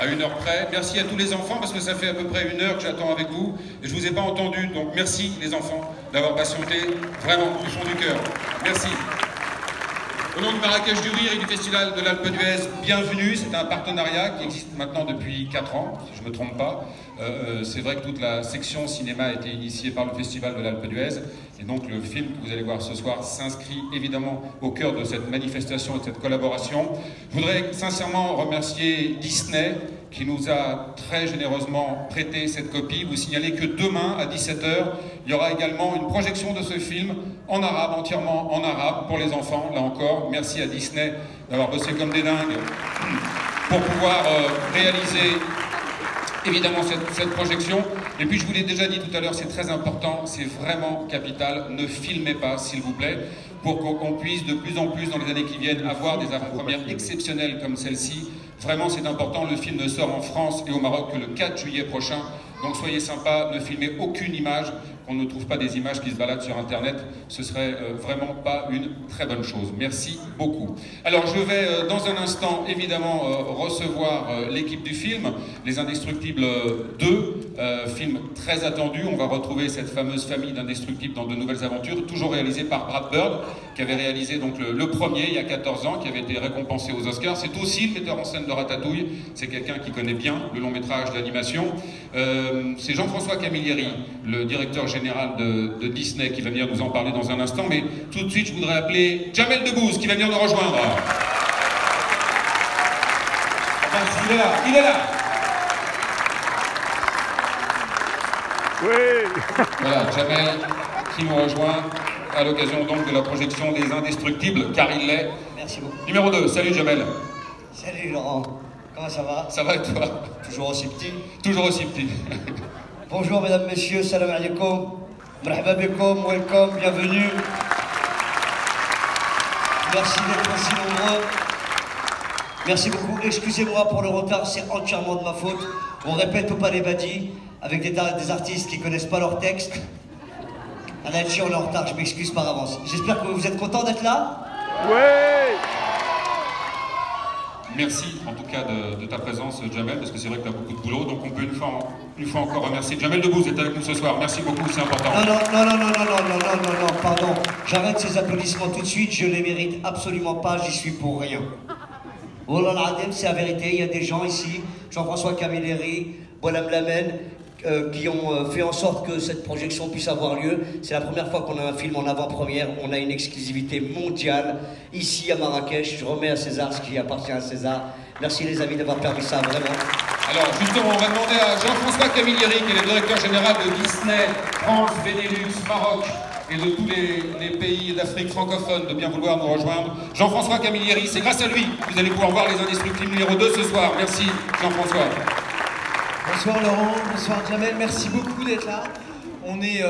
à 1 heure près. Merci à tous les enfants, parce que ça fait à peu près 1 heure que j'attends avec vous, et je vous ai pas entendu, donc merci les enfants d'avoir patienté, vraiment, du fond du cœur. Merci. Au nom du Marrakech du Rire et du Festival de l'Alpe d'Huez, bienvenue. C'est un partenariat qui existe maintenant depuis 4 ans, si je ne me trompe pas. C'est vrai que toute la section cinéma a été initiée par le Festival de l'Alpe d'Huez. Et donc le film que vous allez voir ce soir s'inscrit évidemment au cœur de cette manifestation et de cette collaboration. Je voudrais sincèrement remercier Disney qui nous a très généreusement prêté cette copie. Vous signalez que demain à 17 h, il y aura également une projection de ce film en arabe, entièrement en arabe pour les enfants, là encore. Merci à Disney d'avoir bossé comme des dingues pour pouvoir réaliser évidemment cette projection. Et puis je vous l'ai déjà dit tout à l'heure, c'est très important, c'est vraiment capital. Ne filmez pas, s'il vous plaît, pour qu'on puisse de plus en plus dans les années qui viennent avoir des avant-premières exceptionnelles comme celle-ci. Vraiment, c'est important. Le film ne sort en France et au Maroc que le 4 juillet prochain. Donc soyez sympas, ne filmez aucune image, qu'on ne trouve pas des images qui se baladent sur Internet. Ce serait vraiment pas une très bonne chose. Merci beaucoup. Alors je vais dans un instant évidemment recevoir l'équipe du film, Les Indestructibles 2, film très attendu. On va retrouver cette fameuse famille d'Indestructibles dans De Nouvelles Aventures, toujours réalisé par Brad Bird, qui avait réalisé donc le premier il y a 14 ans, qui avait été récompensé aux Oscars. C'est aussi le metteur en scène de Ratatouille. C'est quelqu'un qui connaît bien le long métrage d'animation. C'est Jean-François Camilleri, le directeur général de Disney, qui va venir nous en parler dans un instant. Mais tout de suite, je voudrais appeler Jamel Debbouze, qui va venir nous rejoindre. Enfin, il est là, il est là. Oui. Voilà, Jamel qui nous rejoint à l'occasion donc de la projection des Indestructibles, car il l'est. Merci beaucoup. Numéro 2, salut Jamel. Salut Laurent, comment ça va? Ça va et toi? Toujours aussi petit? Toujours aussi petit. Bonjour mesdames, messieurs, salam alaikum, marhaba bikoum, welcome, bienvenue. Merci d'être aussi nombreux. Merci beaucoup, excusez-moi pour le retard, c'est entièrement de ma faute. On répète au Palais Badi avec des artistes qui connaissent pas leur texte. Anachi, on est en retard, je m'excuse par avance. J'espère que vous êtes contents d'être là. Oui. Merci en tout cas de ta présence, Jamel, parce que c'est vrai que tu as beaucoup de boulot, donc on peut une fois encore remercier. Jamel Debbouze est avec nous ce soir, merci beaucoup, c'est important. Non, pardon. J'arrête ces applaudissements tout de suite, je les mérite absolument pas, j'y suis pour rien. Oh là là, c'est la vérité, il y a des gens ici, Jean-François Camilleri, Bolam Lamen, qui ont fait en sorte que cette projection puisse avoir lieu. C'est la première fois qu'on a un film en avant-première, on a une exclusivité mondiale ici à Marrakech. Je remets à César ce qui appartient à César. Merci les amis d'avoir permis ça, vraiment. Alors justement, on va demander à Jean-François Camilleri, qui est le directeur général de Disney, France, Benelux, Maroc et de tous les pays d'Afrique francophone, de bien vouloir nous rejoindre. Jean-François Camilleri, c'est grâce à lui que vous allez pouvoir voir Les Indestructibles numéro 2 ce soir. Merci Jean-François. Bonsoir Laurent, bonsoir Jamel, merci beaucoup d'être là. On est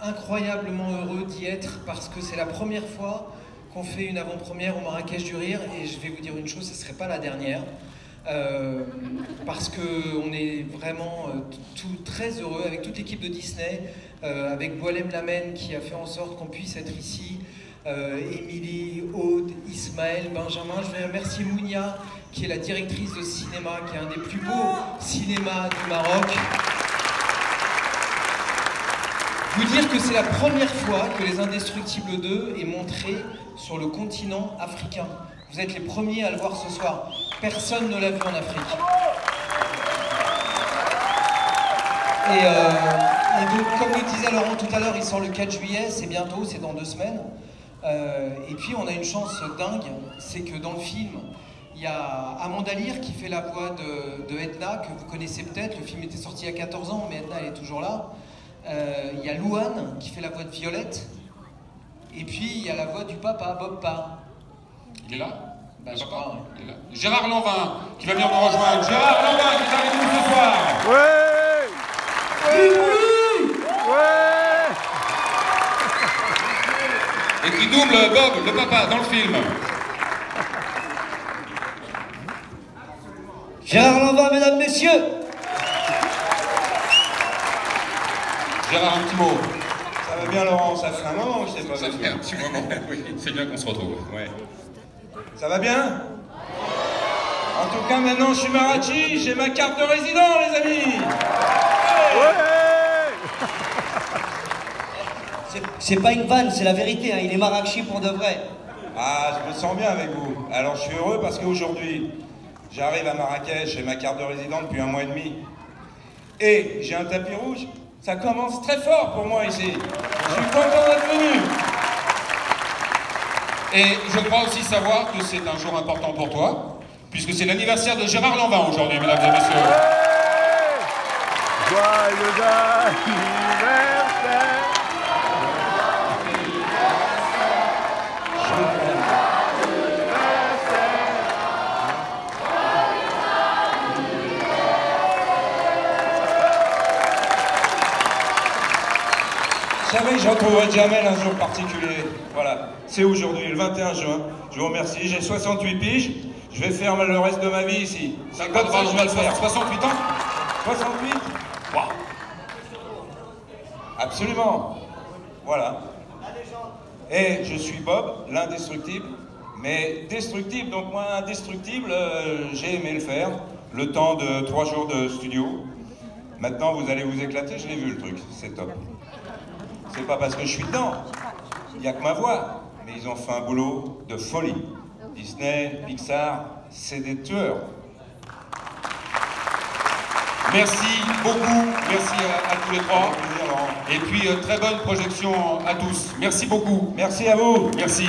incroyablement heureux d'y être parce que c'est la première fois qu'on fait une avant-première au Marrakech du Rire et je vais vous dire une chose, ce ne serait pas la dernière parce qu'on est vraiment très heureux avec toute l'équipe de Disney, avec Boalem Lamen qui a fait en sorte qu'on puisse être ici, Émilie, Aude, Ismaël, Benjamin. Je vais remercier Mounia qui est la directrice de cinéma, qui est un des plus beaux cinémas du Maroc. Vous dire que c'est la première fois que Les Indestructibles 2 est montré sur le continent africain. Vous êtes les premiers à le voir ce soir. Personne ne l'a vu en Afrique. Et donc, comme le disait Laurent tout à l'heure, il sort le 4 juillet, c'est bientôt, c'est dans 2 semaines. Et puis on a une chance dingue, c'est que dans le film, il y a Amanda Lear qui fait la voix de Edna, que vous connaissez peut-être. Le film était sorti il y a 14 ans, mais Edna elle est toujours là. Il y a Louane qui fait la voix de Violette. Et puis il y a la voix du papa, Bob Parr. Il est là? Ben, je crois, ouais. Il est là. Gérard Lanvin qui va venir nous rejoindre. Gérard Lanvin qui est avec nous ce soir. Et qui double Bob, le papa, dans le film. Gérard Lanvin, mesdames, messieurs. Gérard, un petit mot. Ça va bien Laurent, ça fait un moment, je sais pas. Ça fait un petit moment, oui. C'est bien qu'on se retrouve. Ouais. Ça va bien? En tout cas, maintenant, je suis Marachi, j'ai ma carte de résident, les amis. C'est pas une vanne, c'est la vérité, hein. Il est Marachi pour de vrai. Ah, je me sens bien avec vous. Alors, je suis heureux parce qu'aujourd'hui, j'arrive à Marrakech, j'ai ma carte de résident depuis 1 mois et demi. Et j'ai un tapis rouge. Ça commence très fort pour moi ici. Je suis content d'être venu. Et je crois aussi savoir que c'est un jour important pour toi, puisque c'est l'anniversaire de Gérard Lanvin aujourd'hui, mesdames et messieurs. Joyeux anniversaire. Vous savez que je retrouverai Jamel un jour particulier. Voilà, c'est aujourd'hui, le 21 juin. Je vous remercie, j'ai 68 piges. Je vais faire le reste de ma vie ici. C'est comme ça que je vais le faire. 68 ans 68 wow. Absolument. Voilà. Et je suis Bob, l'indestructible, mais destructible. Donc moi, indestructible, j'ai aimé le faire. Le temps de 3 jours de studio. Maintenant, vous allez vous éclater, je l'ai vu le truc. C'est top. C'est pas parce que je suis dedans. Il n'y a que ma voix. Mais ils ont fait un boulot de folie. Disney, Pixar, c'est des tueurs. Merci beaucoup, merci à tous les trois. Plaisir, Laurent. Et puis très bonne projection à tous. Merci beaucoup. Merci à vous. Merci.